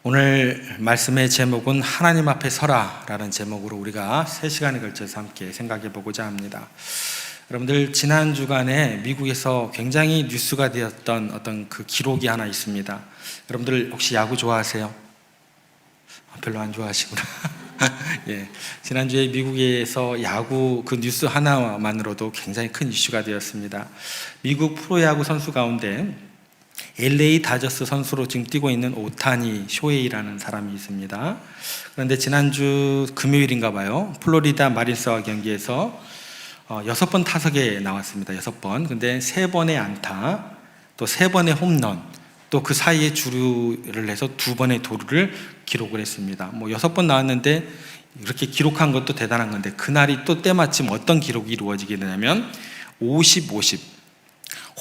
오늘 말씀의 제목은 하나님 앞에 서라라는 제목으로 우리가 3시간에 걸쳐서 함께 생각해 보고자 합니다. 여러분들, 지난 주간에 미국에서 굉장히 뉴스가 되었던 어떤 그 기록이 하나 있습니다. 여러분들 혹시 야구 좋아하세요? 별로 안 좋아하시구나. 예, 지난주에 미국에서 야구 그 뉴스 하나만으로도 굉장히 큰 이슈가 되었습니다. 미국 프로야구 선수 가운데 LA 다저스 선수로 지금 뛰고 있는 오타니 쇼헤이라는 사람이 있습니다. 그런데 지난주 금요일인가 봐요. 플로리다 마린스와 경기에서 6번 타석에 나왔습니다. 6번. 근데 3번의 안타, 또 3번의 홈런, 또 그 사이에 주루를 해서 2번의 도루를 기록을 했습니다. 6번 나왔는데 이렇게 기록한 것도 대단한 건데, 그날이 또 때마침 어떤 기록이 이루어지게 되냐면 50,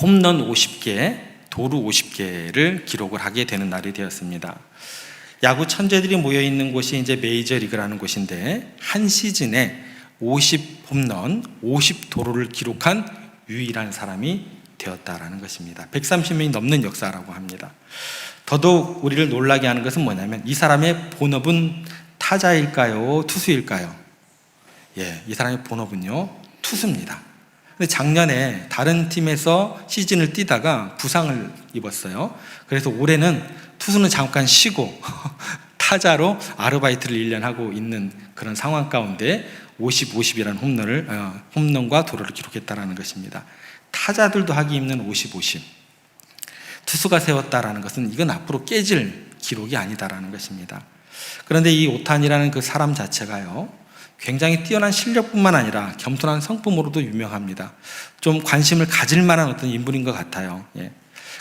홈런 50개, 도루 50개를 기록을 하게 되는 날이 되었습니다. 야구 천재들이 모여있는 곳이 이제 메이저리그라는 곳인데, 한 시즌에 50 홈런, 50 도루를 기록한 유일한 사람이 되었다라는 것입니다. 130명이 넘는 역사라고 합니다. 더더욱 우리를 놀라게 하는 것은 뭐냐면, 이 사람의 본업은 타자일까요? 투수일까요? 이 사람의 본업은요, 투수입니다. 근데 작년에 다른 팀에서 시즌을 뛰다가 부상을 입었어요. 그래서 올해는 투수는 잠깐 쉬고 타자로 아르바이트를 1년 하고 있는 그런 상황 가운데 50이라는 홈런과 도루를 기록했다는 것입니다. 타자들도 하기 힘든 50. 투수가 세웠다라는 것은 이건 앞으로 깨질 기록이 아니다라는 것입니다. 그런데 이 오탄이라는 그 사람 자체가요, 굉장히 뛰어난 실력뿐만 아니라 겸손한 성품으로도 유명합니다. 좀 관심을 가질 만한 어떤 인물인 것 같아요.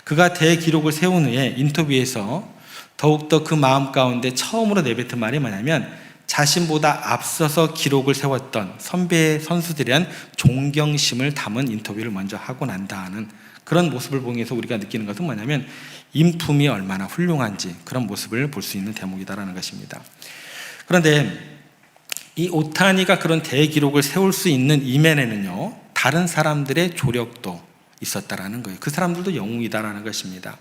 그가 대기록을 세운 후에 인터뷰에서 더욱더 그 마음 가운데 처음으로 내뱉은 말이 뭐냐면, 자신보다 앞서서 기록을 세웠던 선배 선수들에 대한 존경심을 담은 인터뷰를 먼저 하고 난다 하는 그런 모습을 보면서 우리가 느끼는 것은 뭐냐면, 인품이 얼마나 훌륭한지 그런 모습을 볼 수 있는 대목이다라는 것입니다. 그런데 이 오타니가 그런 대기록을 세울 수 있는 이면에는요, 다른 사람들의 조력도 있었다라는 거예요. 그 사람들도 영웅이다라는 것입니다.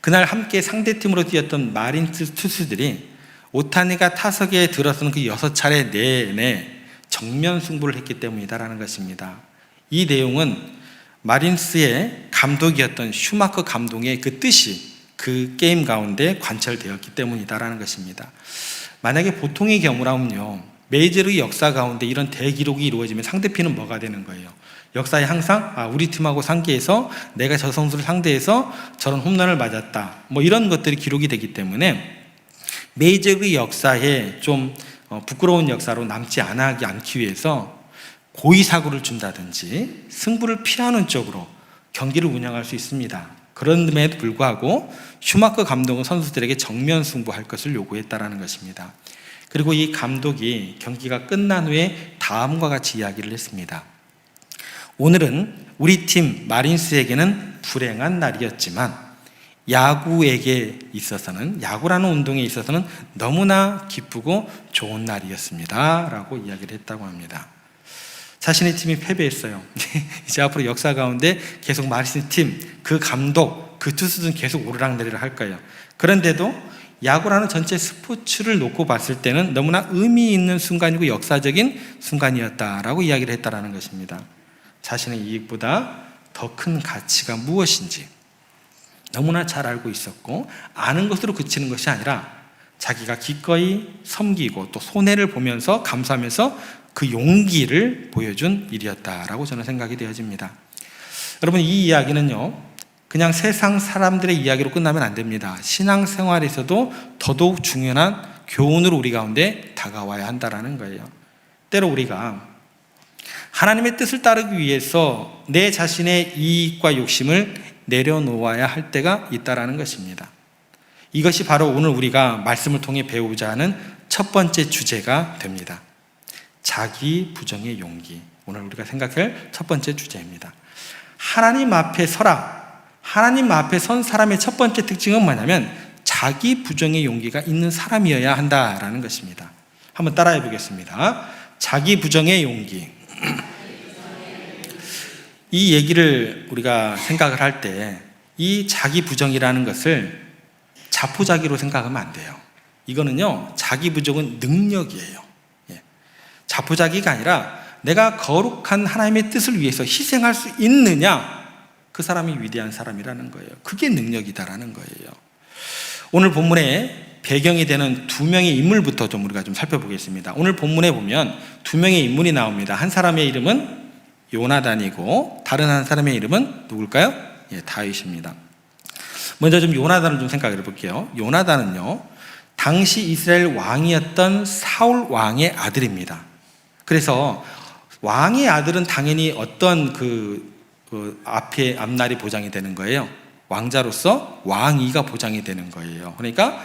그날 함께 상대팀으로 뛰었던 마린스 투수들이 오타니가 타석에 들어서는 그 6차례 내내 정면 승부를 했기 때문이다라는 것입니다. 이 내용은 마린스의 감독이었던 슈마커 감독의 그 뜻이 그 게임 가운데 관철되었기 때문이다라는 것입니다. 만약에 보통의 경우라면요, 메이저리그 역사 가운데 이런 대기록이 이루어지면 상대팀은 뭐가 되는 거예요? 역사에 항상 우리 팀하고 상계해서 내가 저 선수를 상대해서 저런 홈런을 맞았다, 이런 것들이 기록이 되기 때문에 메이저리그 역사에 좀 부끄러운 역사로 남지 않기 위해서 고의사고를 준다든지 승부를 피하는 쪽으로 경기를 운영할 수 있습니다. 그런데도 불구하고 슈마커 감독은 선수들에게 정면 승부할 것을 요구했다라는 것입니다. 그리고 이 감독이 경기가 끝난 후에 다음과 같이 이야기를 했습니다. 오늘은 우리 팀 마린스에게는 불행한 날이었지만 야구에게 있어서는, 야구라는 운동에 있어서는 너무나 기쁘고 좋은 날이었습니다 라고 이야기를 했다고 합니다. 자신의 팀이 패배했어요. 이제 앞으로 역사 가운데 계속 마린스 팀, 그 감독, 그 투수들은 계속 오르락내리락 할 거예요. 그런데도 야구라는 전체 스포츠를 놓고 봤을 때는 너무나 의미 있는 순간이고 역사적인 순간이었다라고 이야기를 했다라는 것입니다. 자신의 이익보다 더 큰 가치가 무엇인지 너무나 잘 알고 있었고, 아는 것으로 그치는 것이 아니라 자기가 기꺼이 섬기고 또 손해를 보면서 감수하면서 그 용기를 보여준 일이었다라고 저는 생각이 되어집니다. 여러분, 이 이야기는요, 그냥 세상 사람들의 이야기로 끝나면 안 됩니다. 신앙생활에서도 더더욱 중요한 교훈으로 우리 가운데 다가와야 한다는 거예요. 때로 우리가 하나님의 뜻을 따르기 위해서 내 자신의 이익과 욕심을 내려놓아야 할 때가 있다는 것입니다. 이것이 바로 오늘 우리가 말씀을 통해 배우자 하는 첫 번째 주제가 됩니다. 자기 부정의 용기. 오늘 우리가 생각할 첫 번째 주제입니다. 하나님 앞에 서라. 하나님 앞에 선 사람의 첫 번째 특징은 뭐냐면, 자기 부정의 용기가 있는 사람이어야 한다라는 것입니다. 한번 따라해 보겠습니다. 자기 부정의 용기. 이 얘기를 우리가 생각을 할 때 이 자기 부정이라는 것을 자포자기로 생각하면 안 돼요. 이거는요, 자기 부족은 능력이에요. 예. 자포자기가 아니라 내가 거룩한 하나님의 뜻을 위해서 희생할 수 있느냐, 그 사람이 위대한 사람이라는 거예요. 그게 능력이다라는 거예요. 오늘 본문에 배경이 되는 두 명의 인물부터 좀 우리가 좀 살펴보겠습니다. 오늘 본문에 보면 두 명의 인물이 나옵니다. 한 사람의 이름은 요나단이고 다른 한 사람의 이름은 누굴까요? 예, 다윗입니다. 먼저 좀 요나단을 좀 생각해 볼게요. 요나단은요, 당시 이스라엘 왕이었던 사울 왕의 아들입니다. 그래서 왕의 아들은 당연히 어떤 앞날이 보장이 되는 거예요. 왕자로서 왕위가 보장이 되는 거예요. 그러니까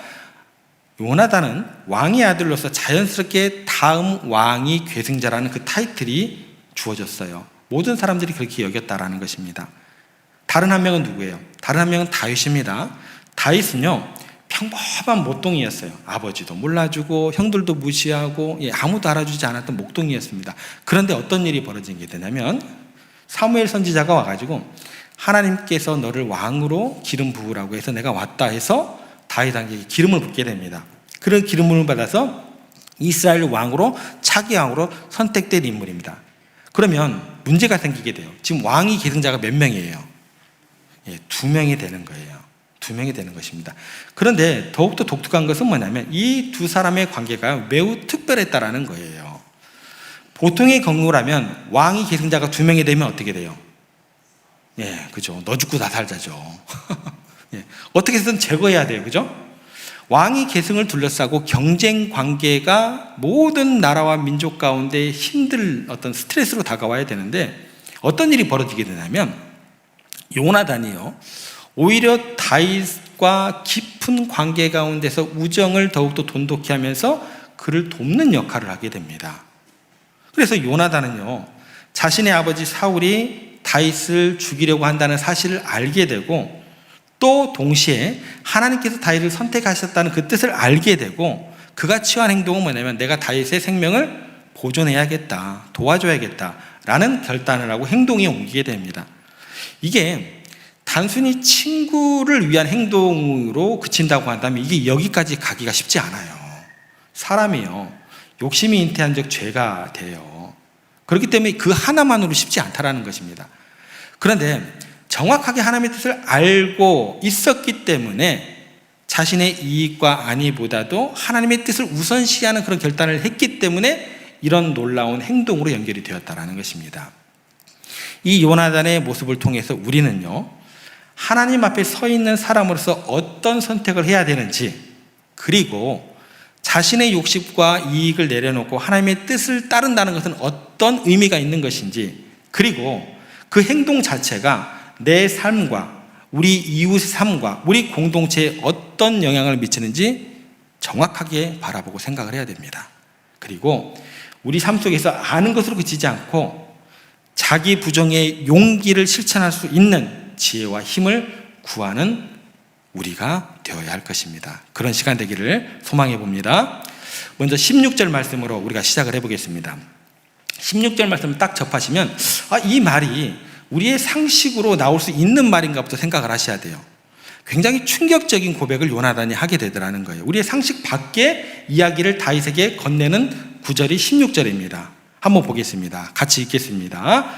요나단은 왕의 아들로서 자연스럽게 다음 왕이 계승자라는 그 타이틀이 주어졌어요. 모든 사람들이 그렇게 여겼다라는 것입니다. 다른 한 명은 누구예요? 다른 한 명은 다윗입니다. 다윗은요, 평범한 목동이었어요. 아버지도 몰라주고 형들도 무시하고 아무도 알아주지 않았던 목동이었습니다. 그런데 어떤 일이 벌어지게 되냐면 사무엘 선지자가 와가지고 하나님께서 너를 왕으로 기름 부으라고 해서 내가 왔다 해서 다윗에게 기름을 붓게 됩니다. 그런 기름을 받아서 이스라엘 왕으로 차기 왕으로 선택된 인물입니다. 그러면 문제가 생기게 돼요. 지금 왕위 계승자가 몇 명이에요? 예, 2명이 되는 거예요. 2명이 되는 것입니다. 그런데 더욱더 독특한 것은 뭐냐면 이 두 사람의 관계가 매우 특별했다라는 거예요. 보통의 경우라면 왕위 계승자가 2명이 되면 어떻게 돼요? 예, 그죠. 너 죽고 나 살자죠. 예, 어떻게 해서든 제거해야 돼요. 그죠? 왕위 계승을 둘러싸고 경쟁 관계가 모든 나라와 민족 가운데 힘들 어떤 스트레스로 다가와야 되는데 어떤 일이 벌어지게 되냐면 요나단이요, 오히려 다윗과 깊은 관계 가운데서 우정을 더욱더 돈독히 하면서 그를 돕는 역할을 하게 됩니다. 그래서 요나단은요, 자신의 아버지 사울이 다윗을 죽이려고 한다는 사실을 알게 되고 또 동시에 하나님께서 다윗을 선택하셨다는 그 뜻을 알게 되고 그가 취한 행동은 뭐냐면 내가 다윗의 생명을 보존해야겠다, 도와줘야겠다라는 결단을 하고 행동에 옮기게 됩니다. 이게 단순히 친구를 위한 행동으로 그친다고 한다면 이게 여기까지 가기가 쉽지 않아요. 사람이요, 욕심이 잉태한 적 죄가 돼요. 그렇기 때문에 그 하나만으로 쉽지 않다라는 것입니다. 그런데 정확하게 하나님의 뜻을 알고 있었기 때문에 자신의 이익과 안위보다도 하나님의 뜻을 우선시하는 그런 결단을 했기 때문에 이런 놀라운 행동으로 연결이 되었다라는 것입니다. 이 요나단의 모습을 통해서 우리는요, 하나님 앞에 서 있는 사람으로서 어떤 선택을 해야 되는지, 그리고 자신의 욕심과 이익을 내려놓고 하나님의 뜻을 따른다는 것은 어떤 의미가 있는 것인지, 그리고 그 행동 자체가 내 삶과 우리 이웃의 삶과 우리 공동체에 어떤 영향을 미치는지 정확하게 바라보고 생각을 해야 됩니다. 그리고 우리 삶 속에서 아는 것으로 그치지 않고 자기 부정의 용기를 실천할 수 있는 지혜와 힘을 구하는 우리가 되어야 할 것입니다. 그런 시간 되기를 소망해 봅니다. 먼저 16절 말씀으로 우리가 시작을 해보겠습니다. 16절 말씀을 딱 접하시면 이 말이 우리의 상식으로 나올 수 있는 말인가부터 생각을 하셔야 돼요. 굉장히 충격적인 고백을 요나단이 하게 되더라는 거예요. 우리의 상식 밖의 이야기를 다윗에게 건네는 구절이 16절입니다. 한번 보겠습니다. 같이 읽겠습니다.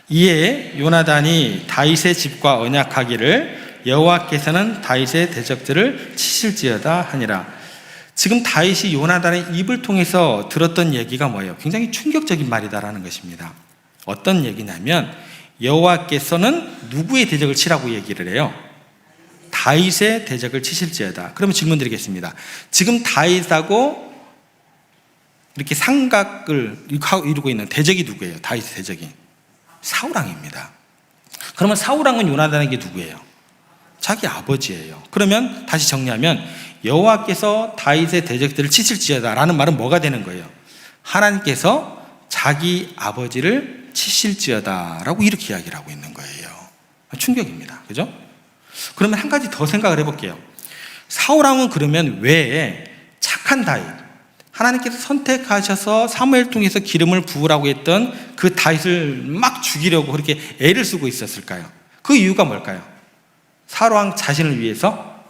이에 요나단이 다윗의 집과 언약하기를 여호와께서는 다윗의 대적들을 치실지어다 하니라. 지금 다윗이 요나단의 입을 통해서 들었던 얘기가 뭐예요? 굉장히 충격적인 말이다라는 것입니다. 어떤 얘기냐면 여호와께서는 누구의 대적을 치라고 얘기를 해요? 다윗의 대적을 치실지어다. 그러면 질문 드리겠습니다. 지금 다윗하고 이렇게 삼각을 이루고 있는 대적이 누구예요? 다윗의 대적이 사울왕입니다. 그러면 사울왕은 요나단에게 누구예요? 자기 아버지예요. 그러면 다시 정리하면 여호와께서 다윗의 대적들을 치실지어다라는 말은 뭐가 되는 거예요? 하나님께서 자기 아버지를 치실지어다라고 이렇게 이야기를 하고 있는 거예요. 충격입니다. 그죠? 그러면 한 가지 더 생각을 해볼게요. 사울왕은 그러면 왜 착한 다윗, 하나님께서 선택하셔서 사무엘 통해서 기름을 부으라고 했던 그 다윗을 막 죽이려고 그렇게 애를 쓰고 있었을까요? 그 이유가 뭘까요? 사울왕 자신을 위해서?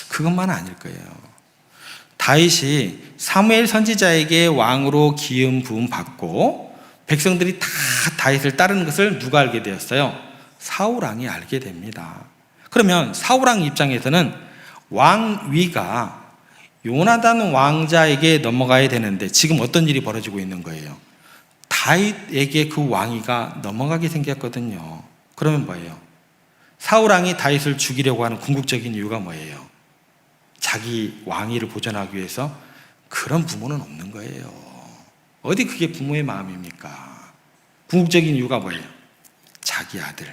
그것만은 아닐 거예요. 다윗이 사무엘 선지자에게 왕으로 기름 부음 받고 백성들이 다 다윗을 따르는 것을 누가 알게 되었어요? 사울 왕이 알게 됩니다. 그러면 사울 왕 입장에서는 왕위가 요나단 왕자에게 넘어가야 되는데 지금 어떤 일이 벌어지고 있는 거예요? 다윗에게 그 왕위가 넘어가게 생겼거든요. 그러면 뭐예요? 사울 왕이 다윗을 죽이려고 하는 궁극적인 이유가 뭐예요? 자기 왕위를 보존하기 위해서? 그런 부모는 없는 거예요. 어디 그게 부모의 마음입니까? 궁극적인 이유가 뭐예요? 자기 아들.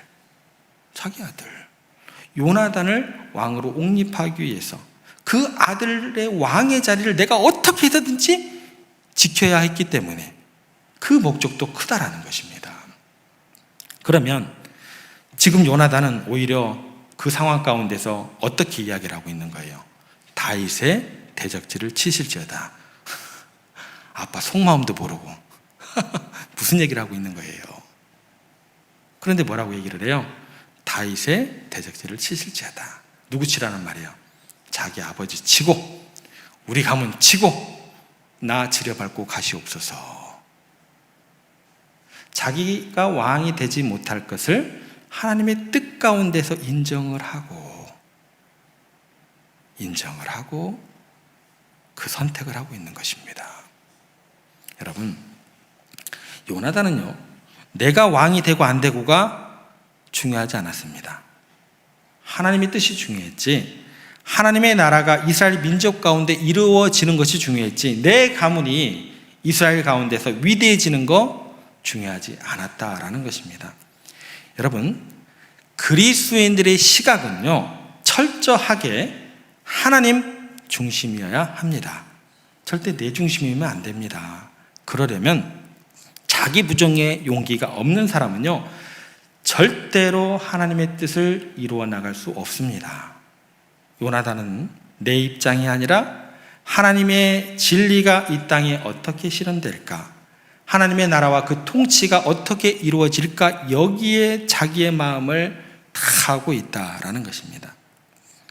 요나단을 왕으로 옹립하기 위해서 그 아들의 왕의 자리를 내가 어떻게 해서든지 지켜야 했기 때문에 그 목적도 크다라는 것입니다. 그러면 지금 요나단은 오히려 그 상황 가운데서 어떻게 이야기를 하고 있는 거예요? 다윗의 대적질을 치실지어다. 아빠 속마음도 모르고 무슨 얘기를 하고 있는 거예요? 그런데 뭐라고 얘기를 해요? 다윗의 대적질을 치실지어다. 누구 치라는 말이에요? 자기 아버지 치고 우리 가문 치고 나 지려밟고 가시옵소서. 자기가 왕이 되지 못할 것을 하나님의 뜻 가운데서 인정을 하고 그 선택을 하고 있는 것입니다. 여러분, 요나단은요, 내가 왕이 되고 안 되고가 중요하지 않았습니다. 하나님의 뜻이 중요했지, 하나님의 나라가 이스라엘 민족 가운데 이루어지는 것이 중요했지, 내 가문이 이스라엘 가운데서 위대해지는 거 중요하지 않았다라는 것입니다. 여러분, 그리스도인들의 시각은요, 철저하게 하나님 중심이어야 합니다. 절대 내 중심이면 안 됩니다. 그러려면 자기 부정의 용기가 없는 사람은요, 절대로 하나님의 뜻을 이루어 나갈 수 없습니다. 요나단은 내 입장이 아니라 하나님의 진리가 이 땅에 어떻게 실현될까, 하나님의 나라와 그 통치가 어떻게 이루어질까, 여기에 자기의 마음을 다하고 있다라는 것입니다.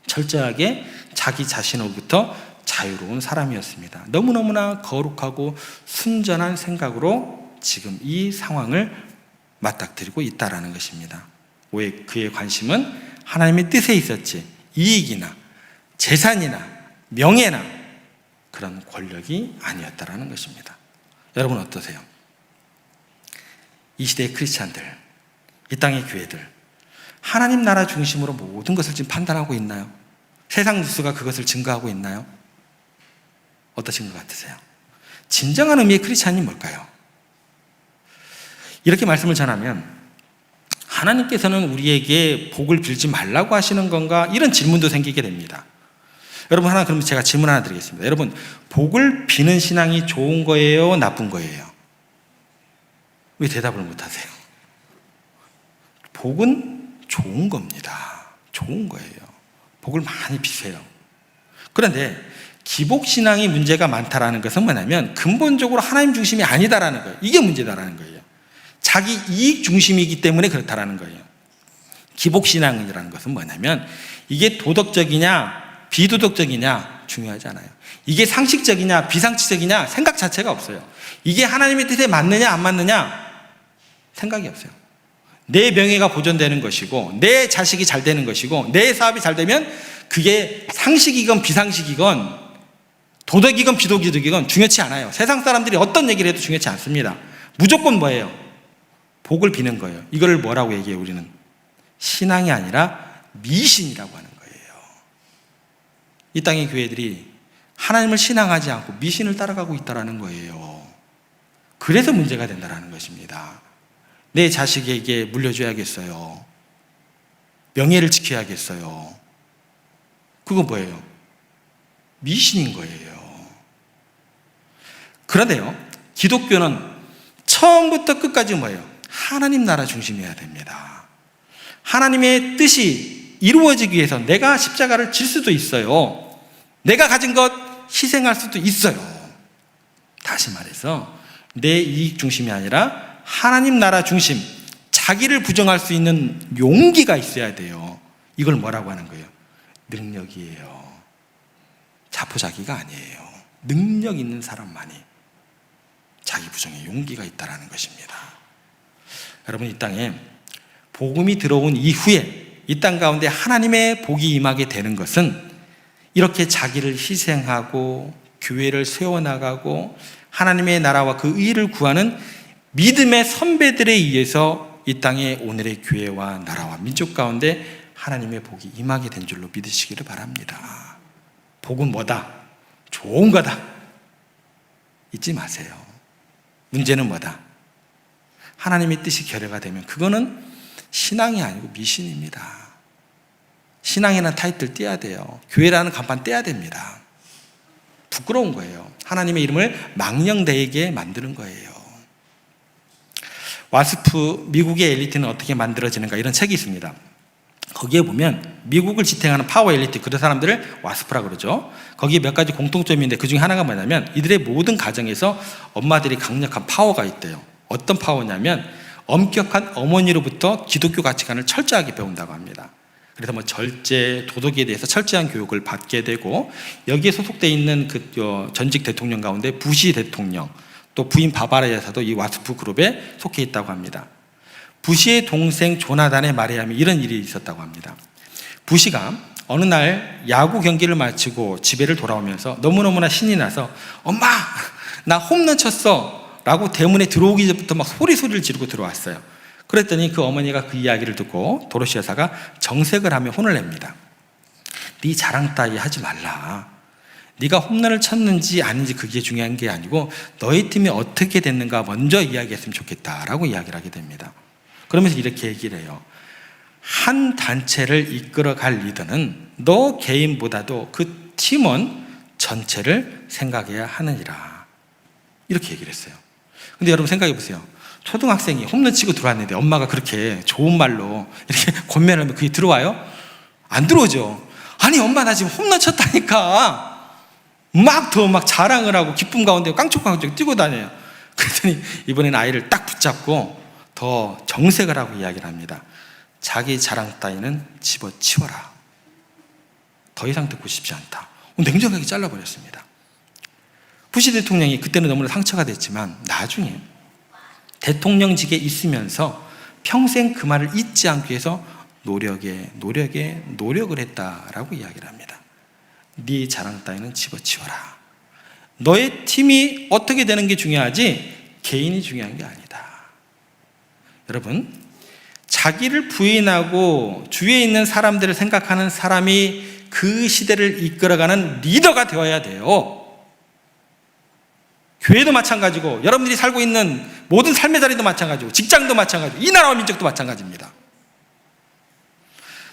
철저하게 자기 자신으로부터 자유로운 사람이었습니다. 너무너무나 거룩하고 순전한 생각으로 지금 이 상황을 맞닥뜨리고 있다라는 것입니다. 왜 그의 관심은 하나님의 뜻에 있었지, 이익이나 재산이나 명예나 그런 권력이 아니었다라는 것입니다. 여러분 어떠세요? 이 시대의 크리스찬들, 이 땅의 교회들, 하나님 나라 중심으로 모든 것을 지금 판단하고 있나요? 세상 뉴스가 그것을 증거하고 있나요? 어떠신 것 같으세요? 진정한 의미의 크리스찬이 뭘까요? 이렇게 말씀을 전하면 하나님께서는 우리에게 복을 빌지 말라고 하시는 건가? 이런 질문도 생기게 됩니다. 여러분, 그럼 제가 질문 하나 드리겠습니다. 여러분, 복을 비는 신앙이 좋은 거예요? 나쁜 거예요? 왜 대답을 못 하세요? 복은 좋은 겁니다. 좋은 거예요. 복을 많이 비세요. 그런데 기복신앙이 문제가 많다라는 것은 뭐냐면 근본적으로 하나님 중심이 아니다라는 거예요. 이게 문제다라는 거예요. 자기 이익 중심이기 때문에 그렇다라는 거예요. 기복신앙이라는 것은 뭐냐면 이게 도덕적이냐 비도덕적이냐 중요하지 않아요. 이게 상식적이냐 비상식적이냐 생각 자체가 없어요. 이게 하나님의 뜻에 맞느냐 안 맞느냐 생각이 없어요. 내 명예가 보존되는 것이고 내 자식이 잘 되는 것이고 내 사업이 잘 되면 그게 상식이건 비상식이건 도덕이건 비도덕이건 중요치 않아요. 세상 사람들이 어떤 얘기를 해도 중요치 않습니다. 무조건 뭐예요? 복을 비는 거예요. 이걸 뭐라고 얘기해요? 우리는 신앙이 아니라 미신이라고 하는 거예요. 이 땅의 교회들이 하나님을 신앙하지 않고 미신을 따라가고 있다는 거예요. 그래서 문제가 된다는 것입니다. 내 자식에게 물려줘야겠어요. 명예를 지켜야겠어요. 그건 뭐예요? 미신인 거예요. 그런데요, 기독교는 처음부터 끝까지 뭐예요? 하나님 나라 중심이어야 됩니다. 하나님의 뜻이 이루어지기 위해서 내가 십자가를 질 수도 있어요. 내가 가진 것 희생할 수도 있어요. 다시 말해서 내 이익 중심이 아니라 하나님 나라 중심, 자기를 부정할 수 있는 용기가 있어야 돼요. 이걸 뭐라고 하는 거예요? 능력이에요. 자포자기가 아니에요. 능력 있는 사람만이 자기 부정에 용기가 있다는 것입니다. 여러분, 이 땅에 복음이 들어온 이후에 이 땅 가운데 하나님의 복이 임하게 되는 것은 이렇게 자기를 희생하고 교회를 세워나가고 하나님의 나라와 그 의를 구하는 믿음의 선배들에 의해서 이 땅에 오늘의 교회와 나라와 민족 가운데 하나님의 복이 임하게 된 줄로 믿으시기를 바랍니다. 복은 뭐다? 좋은 거다. 잊지 마세요. 문제는 뭐다? 하나님의 뜻이 결여가 되면 그거는 신앙이 아니고 미신입니다. 신앙이라는 타이틀 떼야 돼요. 교회라는 간판 떼야 됩니다. 부끄러운 거예요. 하나님의 이름을 망령되게 만드는 거예요. 와스프, 미국의 엘리트는 어떻게 만들어지는가, 이런 책이 있습니다. 거기에 보면 미국을 지탱하는 파워 엘리트, 그런 사람들을 와스프라고 그러죠. 거기에 몇 가지 공통점이 있는데 그 중에 하나가 뭐냐면 이들의 모든 가정에서 엄마들이 강력한 파워가 있대요. 어떤 파워냐면 엄격한 어머니로부터 기독교 가치관을 철저하게 배운다고 합니다. 그래서 뭐 절제, 도덕에 대해서 철저한 교육을 받게 되고, 여기에 소속되어 있는 그 전직 대통령 가운데 부시 대통령, 또 부인 바바라 여사도 이 와스프 그룹에 속해 있다고 합니다. 부시의 동생 조나단의 말에 의하면 이런 일이 있었다고 합니다. 부시가 어느 날 야구 경기를 마치고 집에를 돌아오면서 너무너무나 신이 나서 엄마, 나 홈런 쳤어 라고 대문에 들어오기 전부터 막 소리를 지르고 들어왔어요. 그랬더니 그 어머니가 그 이야기를 듣고 도로시 여사가 정색을 하며 혼을 냅니다. 네 자랑 따위 하지 말라. 네가 홈런을 쳤는지 아닌지 그게 중요한 게 아니고 너희 팀이 어떻게 됐는가 먼저 이야기했으면 좋겠다라고 이야기를 하게 됩니다. 그러면서 이렇게 얘기를 해요. 한 단체를 이끌어갈 리더는 너 개인보다도 그 팀원 전체를 생각해야 하느니라. 이렇게 얘기를 했어요. 근데 여러분 생각해 보세요. 초등학생이 홈런 치고 들어왔는데 엄마가 그렇게 좋은 말로 이렇게 권면을 하면 그게 들어와요? 안 들어오죠. 아니 엄마 나 지금 홈런 쳤다니까. 막 자랑을 하고 기쁨 가운데 깡총깡총 뛰고 다녀요. 그랬더니 이번에는 아이를 딱 붙잡고 더 정색을 하고 이야기를 합니다. 자기 자랑 따위는 집어치워라. 더 이상 듣고 싶지 않다. 냉정하게 잘라버렸습니다. 부시 대통령이 그때는 너무나 상처가 됐지만 나중에 대통령직에 있으면서 평생 그 말을 잊지 않기 위해서 노력을 했다라고 이야기를 합니다. 네 자랑 따위는 집어치워라. 너의 팀이 어떻게 되는 게 중요하지 개인이 중요한 게 아니다. 여러분, 자기를 부인하고 주위에 있는 사람들을 생각하는 사람이 그 시대를 이끌어가는 리더가 되어야 돼요. 교회도 마찬가지고 여러분들이 살고 있는 모든 삶의 자리도 마찬가지고 직장도 마찬가지고 이 나라와 민족도 마찬가지입니다.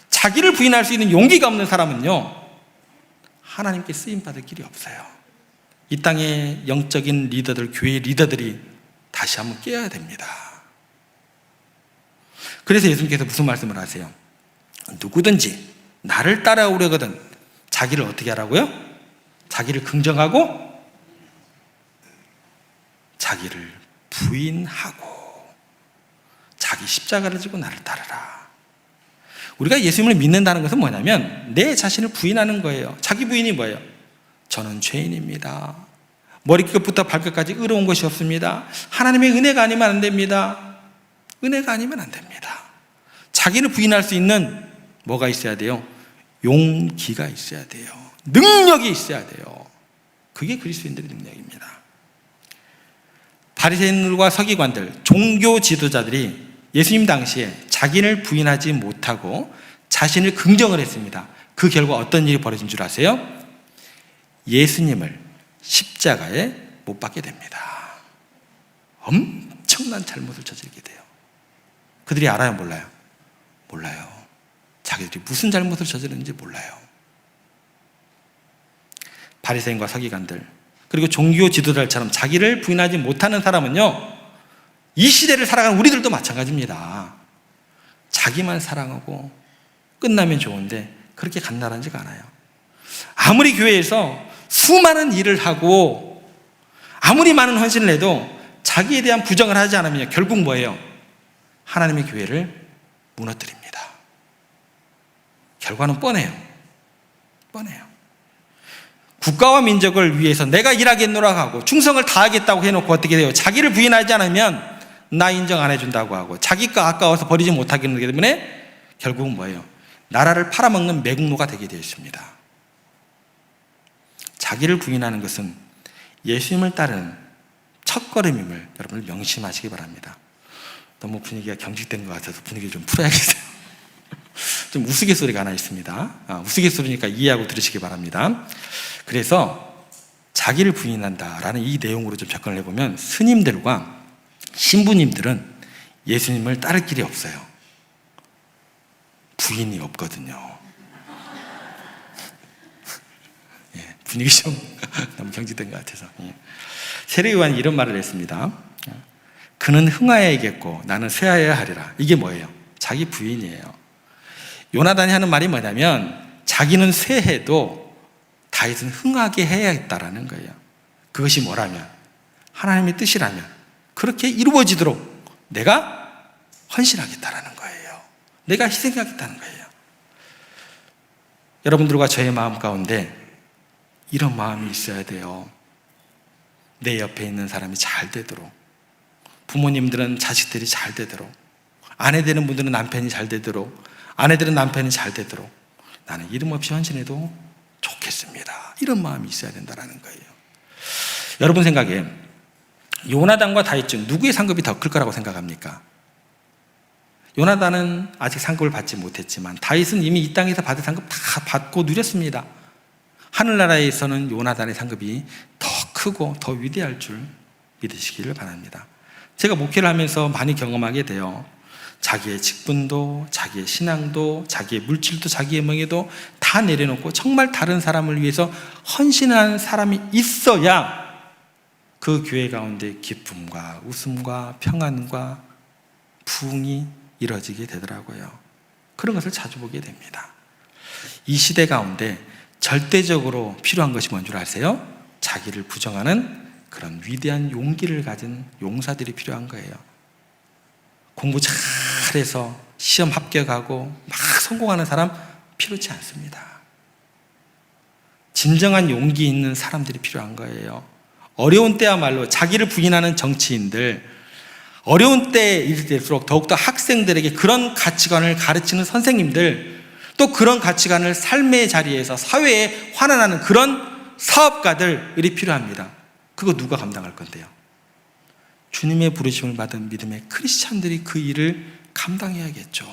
자기를 부인할 수 있는 용기가 없는 사람은요, 하나님께 쓰임받을 길이 없어요. 이 땅의 영적인 리더들, 교회의 리더들이 다시 한번 깨어야 됩니다. 그래서 예수님께서 무슨 말씀을 하세요? 누구든지 나를 따라오려거든 자기를 어떻게 하라고요? 자기를 긍정하고 자기를 부인하고 자기 십자가를 지고 나를 따르라. 우리가 예수님을 믿는다는 것은 뭐냐면 내 자신을 부인하는 거예요. 자기 부인이 뭐예요? 저는 죄인입니다. 머리끝부터 발끝까지 의로운 것이 없습니다. 하나님의 은혜가 아니면 안 됩니다. 은혜가 아니면 안 됩니다. 자기를 부인할 수 있는 뭐가 있어야 돼요? 용기가 있어야 돼요. 능력이 있어야 돼요. 그게 그리스도인들의 능력입니다. 바리새인들과 서기관들, 종교 지도자들이 예수님 당시에 자기를 부인하지 못하고 자신을 긍정을 했습니다. 그 결과 어떤 일이 벌어진 줄 아세요? 예수님을 십자가에 못 박게 됩니다. 엄청난 잘못을 저지르게 돼요. 그들이 알아요, 몰라요? 몰라요. 자기들이 무슨 잘못을 저지르는지 몰라요. 바리새인과 서기관들, 그리고 종교 지도자들처럼 자기를 부인하지 못하는 사람은요, 이 시대를 살아가는 우리들도 마찬가지입니다. 자기만 사랑하고 끝나면 좋은데 그렇게 간단하지가 않아요. 아무리 교회에서 수많은 일을 하고 아무리 많은 헌신을 해도 자기에 대한 부정을 하지 않으면 결국 뭐예요? 하나님의 교회를 무너뜨립니다. 결과는 뻔해요. 국가와 민족을 위해서 내가 일하겠노라 하고 충성을 다하겠다고 해놓고 어떻게 돼요? 자기를 부인하지 않으면 나 인정 안 해준다고 하고 자기 거 아까워서 버리지 못하기 때문에 결국은 뭐예요? 나라를 팔아먹는 매국노가 되게 되어 있습니다. 자기를 부인하는 것은 예수님을 따르는 첫걸음임을 여러분들 명심하시기 바랍니다. 너무 분위기가 경직된 것 같아서 분위기 좀 풀어야겠어요. 좀 우스갯소리가 하나 있습니다. 우스갯소리니까 이해하고 들으시기 바랍니다. 그래서 자기를 부인한다라는 이 내용으로 좀 접근을 해보면 스님들과 신부님들은 예수님을 따를 길이 없어요. 부인이 없거든요. 예, 분위기 좀 너무 경직된 것 같아서. 예. 세례요한이 이런 말을 했습니다. 그는 흥하여야겠고 나는 쇠하여야 하리라. 이게 뭐예요? 자기 부인이에요. 요나단이 하는 말이 뭐냐면 자기는 쇠해도 다윗은 흥하게 해야겠다라는 거예요. 그것이 뭐라면 하나님의 뜻이라면 그렇게 이루어지도록 내가 헌신하겠다라는 거예요. 내가 희생하겠다는 거예요. 여러분들과 저의 마음 가운데 이런 마음이 있어야 돼요. 내 옆에 있는 사람이 잘 되도록, 부모님들은 자식들이 잘 되도록, 아내 되는 분들은 남편이 잘 되도록, 아내들은 남편이 잘 되도록 나는 이름 없이 헌신해도 좋겠습니다. 이런 마음이 있어야 된다는 거예요. 여러분 생각에 요나단과 다윗 중 누구의 상급이 더 클 거라고 생각합니까? 요나단은 아직 상급을 받지 못했지만 다윗은 이미 이 땅에서 받을 상급 다 받고 누렸습니다. 하늘나라에서는 요나단의 상급이 더 크고 더 위대할 줄 믿으시기를 바랍니다. 제가 목회를 하면서 많이 경험하게 돼요. 자기의 직분도, 자기의 신앙도, 자기의 물질도, 자기의 명예도 다 내려놓고 정말 다른 사람을 위해서 헌신하는 사람이 있어야 그 교회 가운데 기쁨과 웃음과 평안과 부흥이 이루어지게 되더라고요. 그런 것을 자주 보게 됩니다. 이 시대 가운데 절대적으로 필요한 것이 뭔 줄 아세요? 자기를 부정하는 그런 위대한 용기를 가진 용사들이 필요한 거예요. 공부 잘해서 시험 합격하고 막 성공하는 사람 필요치 않습니다. 진정한 용기 있는 사람들이 필요한 거예요. 어려운 때야말로 자기를 부인하는 정치인들, 어려운 때일수록 더욱더 학생들에게 그런 가치관을 가르치는 선생님들, 또 그런 가치관을 삶의 자리에서 사회에 환원하는 그런 사업가들이 필요합니다. 그거 누가 감당할 건데요? 주님의 부르심을 받은 믿음의 크리스찬들이 그 일을 감당해야겠죠.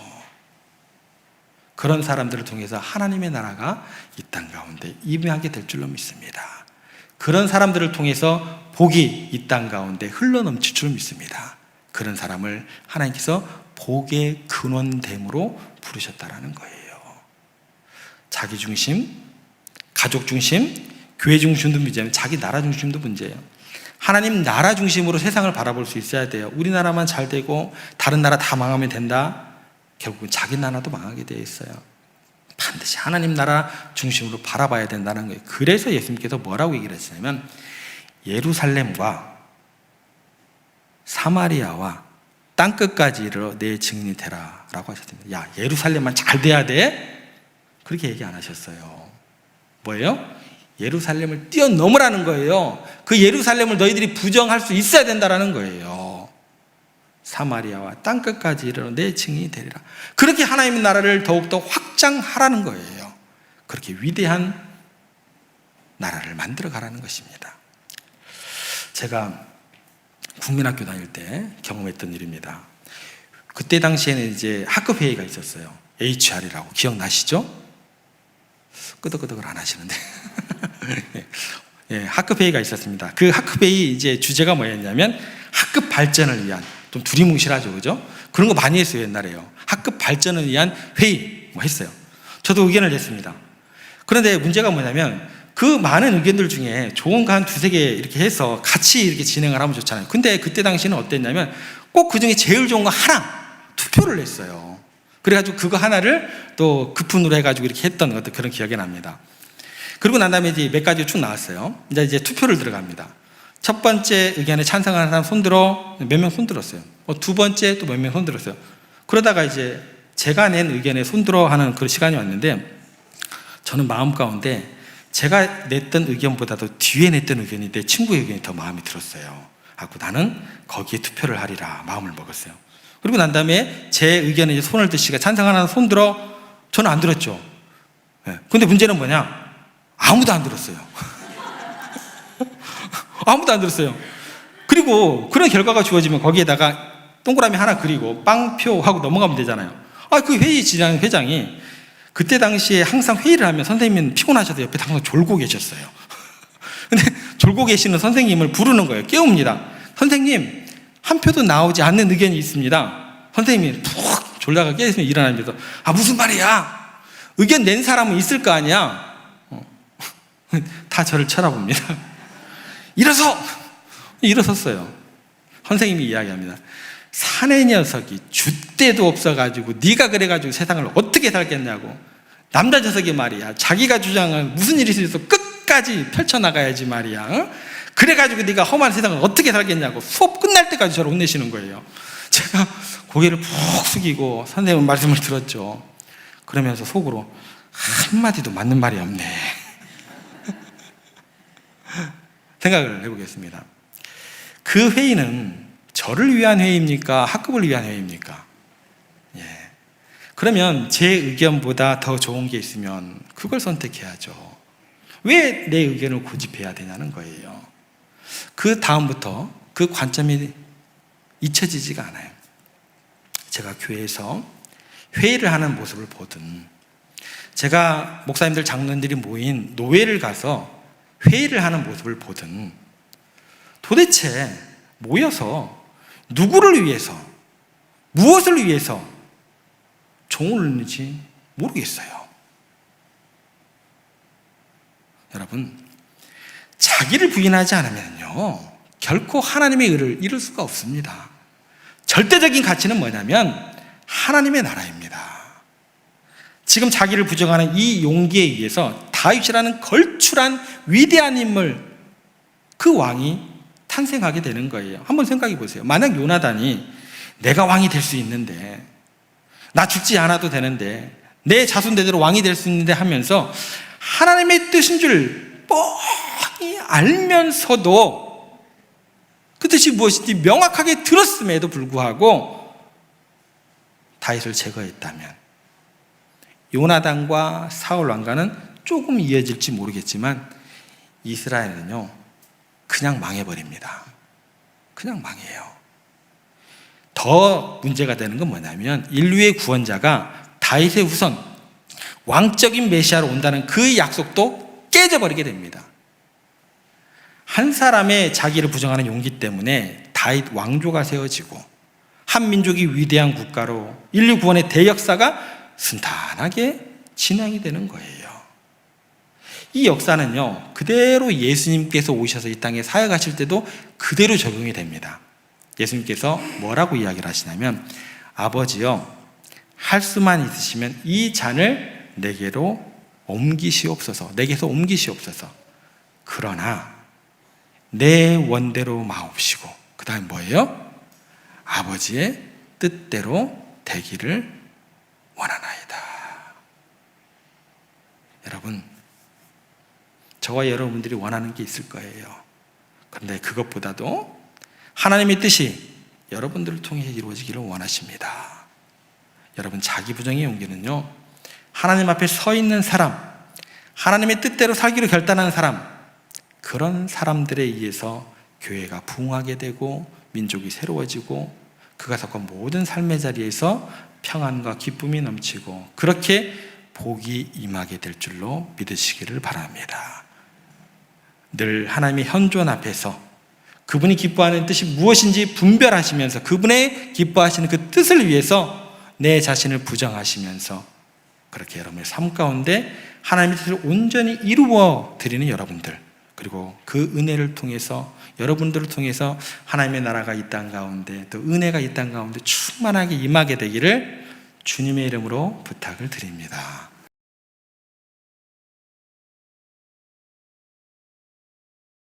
그런 사람들을 통해서 하나님의 나라가 이 땅 가운데 임하게 될 줄로 믿습니다. 그런 사람들을 통해서 복이 이 땅 가운데 흘러넘칠 줄 믿습니다. 그런 사람을 하나님께서 복의 근원됨으로 부르셨다라는 거예요. 자기 중심, 가족 중심, 교회 중심도 문제예요. 자기 나라 중심도 문제예요. 하나님 나라 중심으로 세상을 바라볼 수 있어야 돼요. 우리나라만 잘 되고 다른 나라 다 망하면 된다? 결국은 자기 나라도 망하게 되어 있어요. 반드시 하나님 나라 중심으로 바라봐야 된다는 거예요. 그래서 예수님께서 뭐라고 얘기를 했냐면 예루살렘과 사마리아와 땅끝까지 이르러 내 증인이 되라 라고 하셨습니다. 야, 예루살렘만 잘 돼야 돼? 그렇게 얘기 안 하셨어요. 뭐예요? 예루살렘을 뛰어넘으라는 거예요. 그 예루살렘을 너희들이 부정할 수 있어야 된다는 거예요. 사마리아와 땅끝까지 이르러 내 증인이 되리라. 그렇게 하나님의 나라를 더욱더 확장하라는 거예요. 그렇게 위대한 나라를 만들어 가라는 것입니다. 제가 국민학교 다닐 때 경험했던 일입니다. 그때 당시에는 이제 학급 회의가 있었어요. HR이라고 기억나시죠? 끄덕끄덕을 안 하시는데 예, 학급 회의가 있었습니다. 그 학급 회의 이제 주제가 뭐였냐면 학급 발전을 위한, 좀 두리뭉실하죠, 그죠? 그런 거 많이 했어요 옛날에요. 학급 발전을 위한 회의 뭐 했어요. 저도 의견을 냈습니다. 그런데 문제가 뭐냐면 그 많은 의견들 중에 좋은 거 한 두세 개 이렇게 해서 같이 이렇게 진행을 하면 좋잖아요. 근데 그때 당시는 어땠냐면 꼭 그 중에 제일 좋은 거 하나 투표를 했어요. 그래가지고 그거 하나를 또 급훈으로 해가지고 이렇게 했던 것도 그런 기억이 납니다. 그리고 난 다음에 이제 몇 가지가 쭉 나왔어요. 이제 투표를 들어갑니다. 첫 번째 의견에 찬성하는 사람 손들어, 몇 명 손들었어요. 두 번째 또 몇 명 손들었어요. 그러다가 이제 제가 낸 의견에 손들어 하는 그런 시간이 왔는데 저는 마음 가운데 제가 냈던 의견보다도 뒤에 냈던 의견이 내 친구의 의견이 더 마음에 들었어요. 하고 나는 거기에 투표를 하리라 마음을 먹었어요. 그리고 난 다음에 제 의견에 이제 손을 드시가 찬성하는 손 들어. 저는 안 들었죠. 근데 문제는 뭐냐? 아무도 안 들었어요. 아무도 안 들었어요. 그리고 그런 결과가 주어지면 거기에다가 동그라미 하나 그리고 빵표 하고 넘어가면 되잖아요. 그 회의 진행 회장이 그때 당시에 항상 회의를 하면 선생님은 피곤하셔서 옆에 항상 졸고 계셨어요. 근데 졸고 계시는 선생님을 부르는 거예요. 깨웁니다. 선생님, 한 표도 나오지 않는 의견이 있습니다. 선생님이 푹 졸다가 깨있으면 일어나면서 무슨 말이야? 의견 낸 사람은 있을 거 아니야? 다 저를 쳐다봅니다. 일어섰어요. 선생님이 이야기합니다. 사내 녀석이 줏대도 없어가지고 네가 그래가지고 세상을 어떻게 살겠냐고. 남자 녀석이 말이야, 자기가 주장한 무슨 일이 있어도 끝까지 펼쳐나가야지 말이야. 그래가지고 네가 험한 세상을 어떻게 살겠냐고 수업 끝날 때까지 저를 혼내시는 거예요. 제가 고개를 푹 숙이고 선생님 말씀을 들었죠. 그러면서 속으로 한마디도 맞는 말이 없네 생각을 해보겠습니다. 그 회의는 저를 위한 회의입니까? 학급을 위한 회의입니까? 그러면 제 의견보다 더 좋은 게 있으면 그걸 선택해야죠. 왜 내 의견을 고집해야 되냐는 거예요. 그 다음부터 그 관점이 잊혀지지가 않아요. 제가 교회에서 회의를 하는 모습을 보든, 제가 목사님들 장로님들이 모인 노회를 가서 회의를 하는 모습을 보든, 도대체 모여서 누구를 위해서, 무엇을 위해서 종을 울는지 모르겠어요. 여러분, 자기를 부인하지 않으면요 결코 하나님의 의를 이룰 수가 없습니다. 절대적인 가치는 뭐냐면 하나님의 나라입니다. 지금 자기를 부정하는 이 용기에 의해서 다윗이라는 걸출한 위대한 인물, 그 왕이 탄생하게 되는 거예요. 한번 생각해 보세요. 만약 요나단이 내가 왕이 될 수 있는데, 나 죽지 않아도 되는데, 내 자손대대로 왕이 될 수 있는데 하면서 하나님의 뜻인 줄 뻔히 알면서도 그 뜻이 무엇인지 명확하게 들었음에도 불구하고 다윗을 제거했다면, 요나단과 사울 왕가는 조금 이어질지 모르겠지만 이스라엘은요 그냥 망해버립니다. 그냥 망해요. 더 문제가 되는 건 뭐냐면 인류의 구원자가 다윗의 후손, 왕적인 메시아로 온다는 그 약속도 깨져버리게 됩니다. 한 사람의 자기를 부정하는 용기 때문에 다윗 왕조가 세워지고 한 민족이 위대한 국가로 인류 구원의 대역사가 순탄하게 진행이 되는 거예요. 이 역사는요 그대로 예수님께서 오셔서 이 땅에 사역하실 때도 그대로 적용이 됩니다. 예수님께서 뭐라고 이야기를 하시냐면, 아버지여, 할 수만 있으시면 이 잔을 내게로 옮기시옵소서, 내게서 옮기시옵소서. 그러나 내 원대로 마옵시고, 그 다음에 뭐예요? 아버지의 뜻대로 되기를 원하나이다. 여러분, 저와 여러분들이 원하는 게 있을 거예요. 그런데 그것보다도 하나님의 뜻이 여러분들을 통해 이루어지기를 원하십니다. 여러분, 자기 부정의 용기는요 하나님 앞에 서 있는 사람, 하나님의 뜻대로 살기로 결단하는 사람, 그런 사람들에 의해서 교회가 부흥하게 되고 민족이 새로워지고 그가 속한 모든 삶의 자리에서 평안과 기쁨이 넘치고 그렇게 복이 임하게 될 줄로 믿으시기를 바랍니다. 늘 하나님의 현존 앞에서 그분이 기뻐하는 뜻이 무엇인지 분별하시면서 그분의 기뻐하시는 그 뜻을 위해서 내 자신을 부정하시면서 그렇게 여러분의 삶 가운데 하나님의 뜻을 온전히 이루어 드리는 여러분들, 그리고 그 은혜를 통해서 여러분들을 통해서 하나님의 나라가 이 땅 가운데, 또 은혜가 이 땅 가운데 충만하게 임하게 되기를 주님의 이름으로 부탁을 드립니다.